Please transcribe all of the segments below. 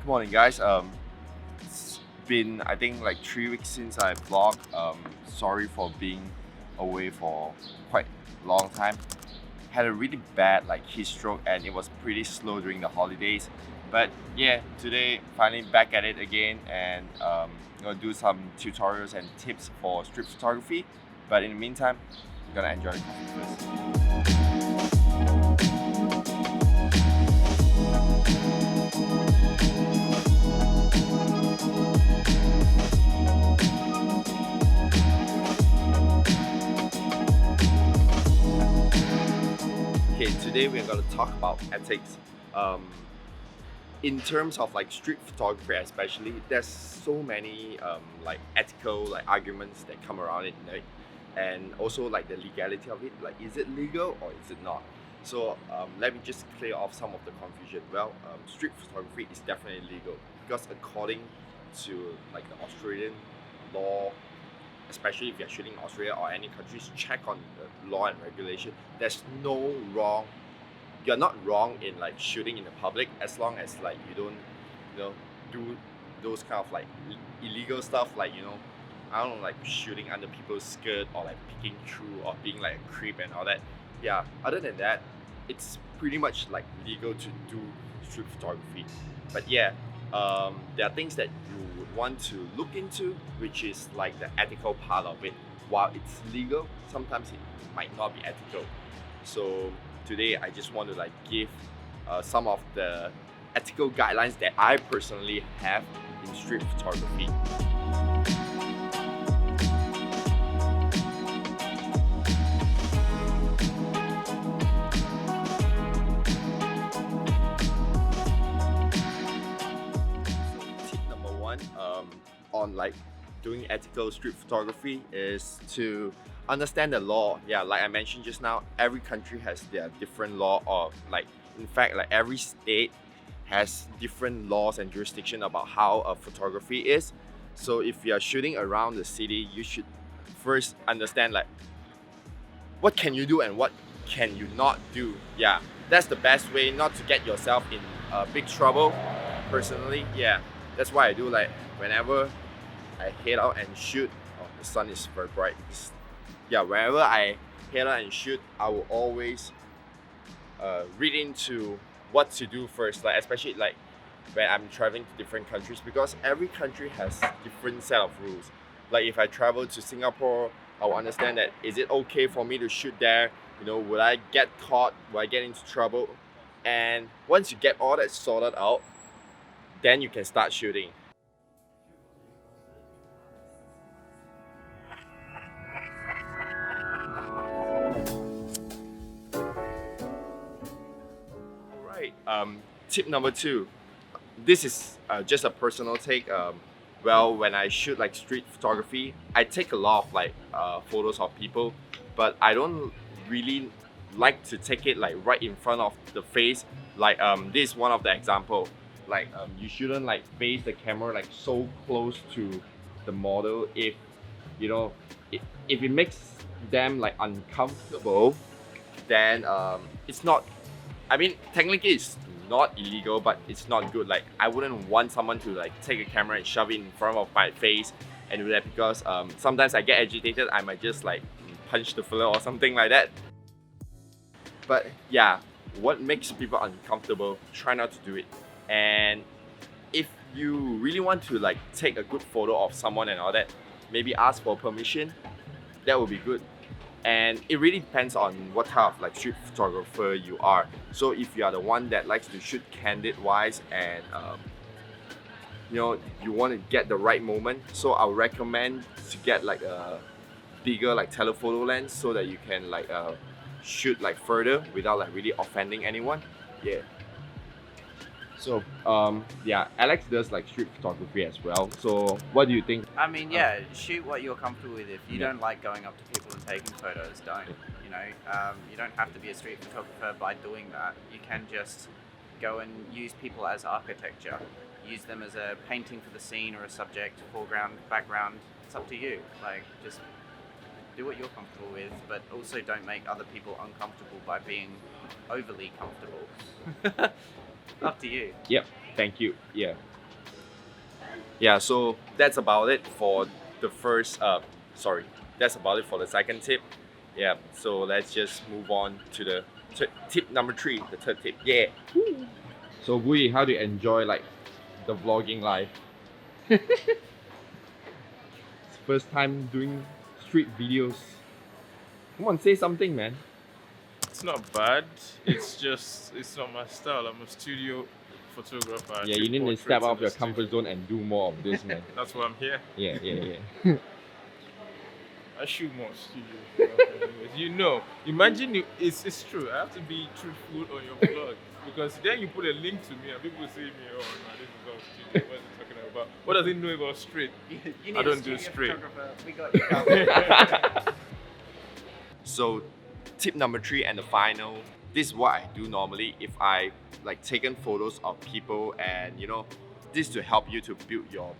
Good morning, guys. It's been I think like 3 weeks since I vlogged. Sorry for being away for quite a long time. Had a really bad like heat stroke and it was pretty slow during the holidays. But yeah, today finally back at it again and gonna do some tutorials and tips for street photography. But in the meantime, I'm gonna enjoy the coffee first. Okay, today we're going to talk about ethics. In terms of like street photography, especially, there's so many like ethical like arguments that come around it, right? And also like the legality of it. Like, is it legal or is it not? So let me just clear off some of the confusion. Well, street photography is definitely legal because according to like the Australian law, especially if you're shooting in Australia or any countries, check on the law and regulation. There's no wrong. You're not wrong in like shooting in the public as long as like you don't, do those kind of like illegal stuff like I don't know, like shooting under people's skirt or like peeking through or being like a creep and all that. Yeah. Other than that, it's pretty much like legal to do street photography. But yeah, there are things that you would want to look into, which is like the ethical part of it. While it's legal, sometimes it might not be ethical. So today I just want to like give some of the ethical guidelines that I personally have in street photography. Tip number one on like doing ethical street photography is to understand the law. Yeah, like I mentioned just now, every country has their different law, or like in fact like every state has different laws and jurisdiction about how a photography is. So if you are shooting around the city, you should first understand like what can you do and what can you not do. Yeah, that's the best way not to get yourself in big trouble. Personally, yeah, that's why I do. Like whenever I head out and shoot, oh, the sun is very bright. Yeah, whenever I head out and shoot, I will always read into what to do first, like especially like when I'm traveling to different countries, because every country has different set of rules. Like if I travel to Singapore, I will understand that is it okay for me to shoot there? Will I get caught? Will I get into trouble? And once you get all that sorted out, then you can start shooting. Alright, tip number two. This is just a personal take. Well, when I shoot like street photography, I take a lot of like photos of people, but I don't really like to take it like right in front of the face. Like this is one of the example. Like you shouldn't like face the camera like so close to the model if it makes them like uncomfortable, then it's not. I mean, technically it's not illegal, but it's not good. Like I wouldn't want someone to like take a camera and shove it in front of my face and do that, because sometimes I get agitated. I might just like punch the fella or something like that. But yeah, what makes people uncomfortable, try not to do it. And if you really want to like take a good photo of someone and all that, maybe ask for permission. That would be good. And it really depends on what type of like street photographer you are. So if you are the one that likes to shoot candid wise and you want to get the right moment, so I would recommend to get like a bigger like telephoto lens so that you can like shoot like further without like really offending anyone. Yeah. So yeah, Alex does like street photography as well. So what do you think? I mean, yeah, shoot what you're comfortable with. If you Yeah. don't like going up to people and taking photos, don't. You don't have to be a street photographer by doing that. You can just go and use people as architecture. Use them as a painting for the scene or a subject, foreground, background. It's up to you. Like, just do what you're comfortable with, but also don't make other people uncomfortable by being overly comfortable. Up to you. Yep, thank you. Yeah. Yeah, so that's about it for the first. Sorry, that's about it for the second tip. Yeah, so let's just move on to the tip number 3, the third tip. Yeah. So Gui, how do you enjoy like the vlogging life? It's first time doing street videos. Come on, say something, man. It's not bad. It's just it's not my style. I'm a studio photographer. I Yeah, take you need to portraits step in out of the your studio. comfort zone and do more of this, man. That's why I'm here. Yeah, yeah, yeah. I shoot more studio stuff anyways. You know, imagine it's true. I have to be truthful on your vlog because then you put a link to me and people say me, oh no, this is all studio. What is he talking about? What does he know about straight? You need I a don't do studio straight. photographer. We got you covered. So tip number 3 and the final, this is what I do normally if I like taken photos of people, and you know, this to help you to build your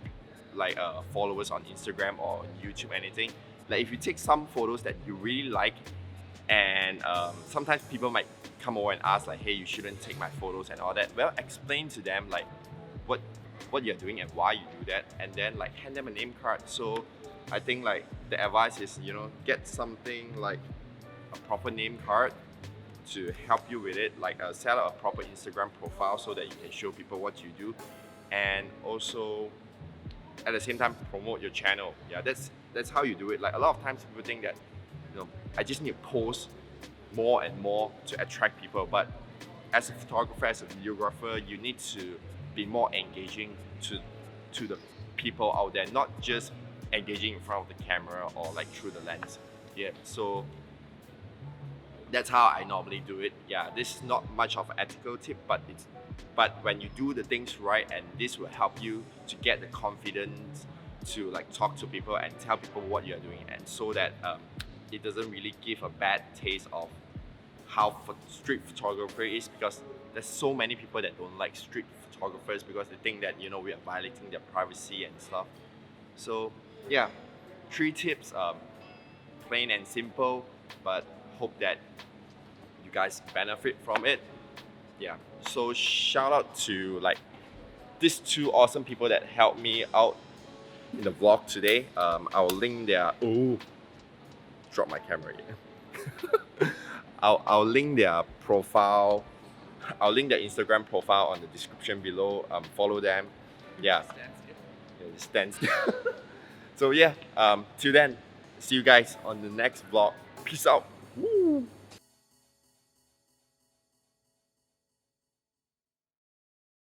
like followers on Instagram or YouTube, anything. Like if you take some photos that you really like, and sometimes people might come over and ask like, hey, you shouldn't take my photos and all that. Well, explain to them like what you're doing and why you do that, and then like hand them a name card. So I think like the advice is, you know, get something like a proper name card to help you with it, like set up a proper Instagram profile so that you can show people what you do, and also at the same time promote your channel. Yeah, that's how you do it. Like a lot of times people think that, you know, I just need to post more and more to attract people, but as a photographer, as a videographer, you need to be more engaging to the people out there, not just engaging in front of the camera or like through the lens. Yeah, so that's how I normally do it. Yeah, this is not much of an ethical tip, but when you do the things right, and this will help you to get the confidence to like talk to people and tell people what you're doing, and so that it doesn't really give a bad taste of how street photography is, because there's so many people that don't like street photographers because they think that, you know, we are violating their privacy and stuff. So yeah, 3 tips, plain and simple, but hope that you guys benefit from it. Yeah, so shout out to like these 2 awesome people that helped me out in the vlog today. I'll link their drop my camera again. I'll link their profile. I'll link their Instagram profile on the description below. Follow them. Yeah, Stand still. it stands. So yeah, till then, see you guys on the next vlog. Peace out.